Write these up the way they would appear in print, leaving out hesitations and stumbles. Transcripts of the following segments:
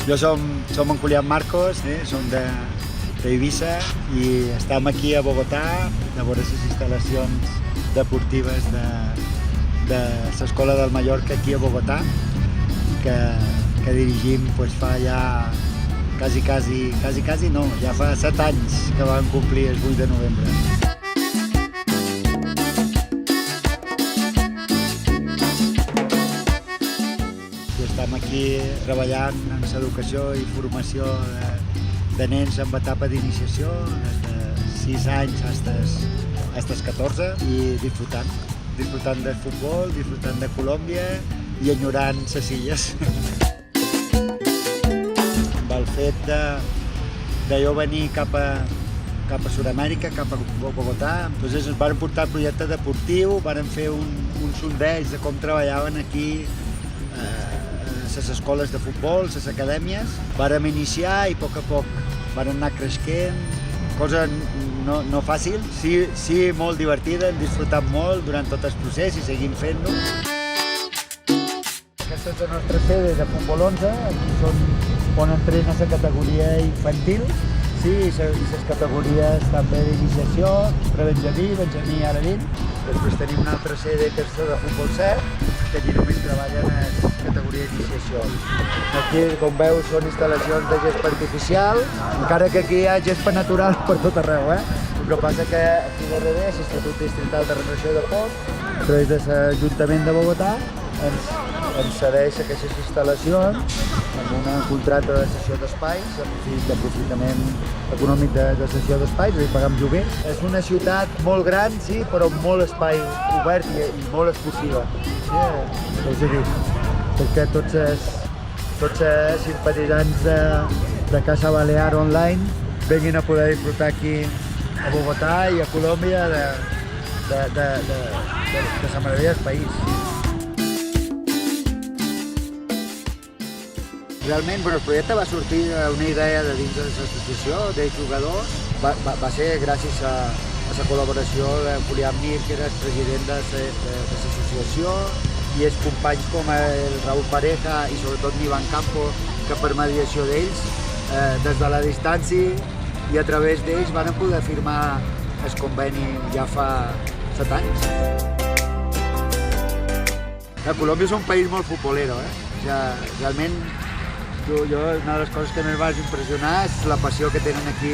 Jo som en Julián Marcos, som d'Eivissa i estem aquí a Bogotà a veure les instal·lacions deportives de l'Escola del Mallorca aquí a Bogotà, que dirigim fa ja quasi no, ja fa 7 anys que vam complir el 8 de novembre. Estem aquí treballant en l'educació i formació de nens en etapa d'iniciació, des de 6 anys fins als 14, i disfrutant de futbol, disfrutant de Colòmbia i enyorant les illes. Amb el fet de jo venir cap a Sud-amèrica, cap a Bogotà, doncs ens van portar el projecte deportiu, van fer un sondeig de com treballaven aquí les escoles de futbol, les acadèmies. Vàrem iniciar i a poc van anar creixent, cosa no fàcil, sí molt divertida, hem disfrutat molt durant tot el procés i seguim fent-ho. Aquesta és la nostra sede de Futbol 11, aquí on entrena la categoria infantil, sí, i les categories també d'iniciació, pre-benjamí, benjamí ara dins. Després tenim una altra sede que és la de Futbol 7, que allí només treballen en categoria d'iniciació. Aquí, com veus, són instal·lacions de gespa artificial, encara que aquí hi ha gespa natural per tot arreu. El que passa que aquí darrere l'Institut Distrital de Renovació de Ports, a través de l'Ajuntament de Bogotà, ens cedeix aquestes instal·lacions amb un contracte de cessió d'espais, d'aprofitament econòmic de cessió d'espais, és a dir, pagam lloguer. És una ciutat molt gran, sí, però amb molt espai obert i molt exclusiva. És a dir, perquè tots els simpatitzants de Casa Balear Online venguin a poder disfrutar aquí a Bogotà i a Colòmbia de la meravella del país. Realment, el projecte va sortir d'una idea de dins de l'associació, de jugadors. Va ser gràcies a la col·laboració de Julián Mir, que era el president de l'associació, i els companys com el Raúl Pareja i sobretot l'Ivan Campo, que per mediació d'ells, des de la distància i a través d'ells van poder firmar el conveni ja fa 7 anys. Colòmbia és un país molt futbolero, realment. Jo, una de les coses que més vaig impressionar és la passió que tenen aquí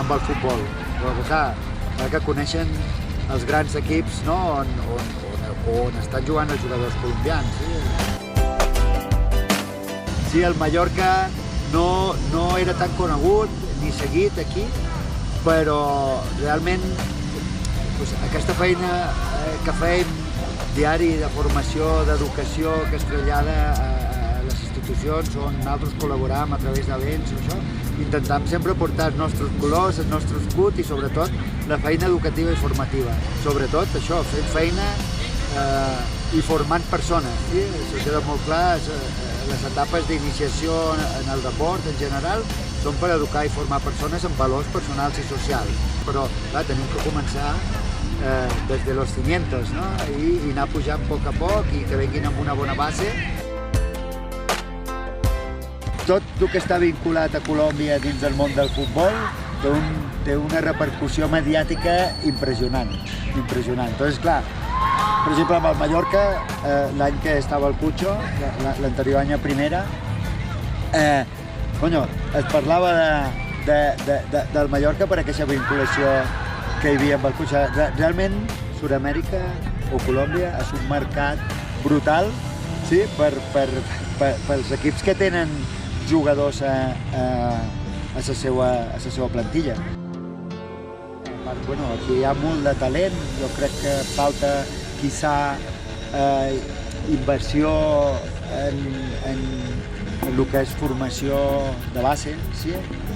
amb el futbol. Però que coneixen els grans equips, no? on estan jugant els jugadors colombians. Sí, el Mallorca no era tan conegut ni seguit aquí, però realment aquesta feina que fèiem diari de formació, d'educació, que es trasllada a les institucions on nosaltres col·laboràvem a través d'events, intentam sempre portar els nostres colors, el nostre escut i sobretot la feina educativa i formativa. Sobretot això, fent feina i formant persones. Això queda molt clar, les etapes d'iniciació en el deport en general són per educar i formar persones amb valors personals i socials. Però clar, tenim que començar des de los cimientos, no? I anar pujant a poc i que venguin amb una bona base. Tot el que està vinculat a Colòmbia dins del món del futbol té una repercussió mediàtica impressionant. Entonces, clar, per exemple, amb el Mallorca, l'any que estava el Cucho, l'anterior any a primera, es parlava del Mallorca per aquesta vinculació que hi havia amb el Cucho. Realment, Sud-amèrica o Colòmbia és un mercat brutal, sí, pels equips que tenen jugadors a la seva plantilla. Aquí hi ha molt de talent, jo crec que falta quizá inversió en el que és formació de base, sí?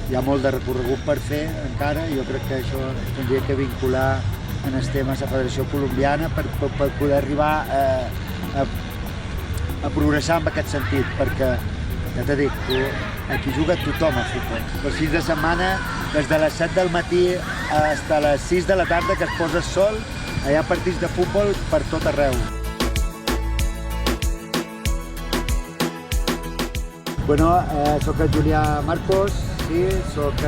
Hi ha molt de recorregut per fer encara i jo crec que això tindria que vincular en els temes de la Federació Colombiana per poder arribar a progressar en aquest sentit, perquè ja t'he dit, aquí juga tothom a futbol. Els fins de setmana, des de les 7 del matí fins a les 6 de la tarda que es posa el sol, hi ha partits de futbol per tot arreu. Bueno, soc el Julià Marcos, sí, soc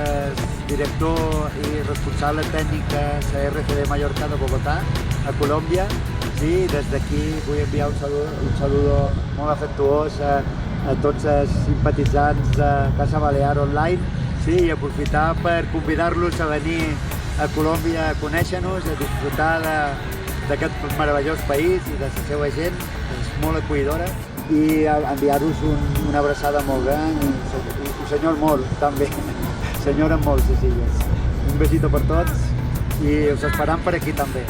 director i responsable tècnic de la RCD Mallorca de Bogotà, a Colòmbia. Sí, des d'aquí vull enviar un saludo molt afectuós a tots els simpatitzants de Casa Balear Online, sí, i aprofitar per convidar-los a venir a Colòmbia a conèixer-nos, a disfrutar d'aquest meravellós país i de la seva gent, és molt acollidora, i enviar-vos una abraçada molt gran i senyor molt, també, senyora molt, Cecília. Un besito per tots i us esperam per aquí també.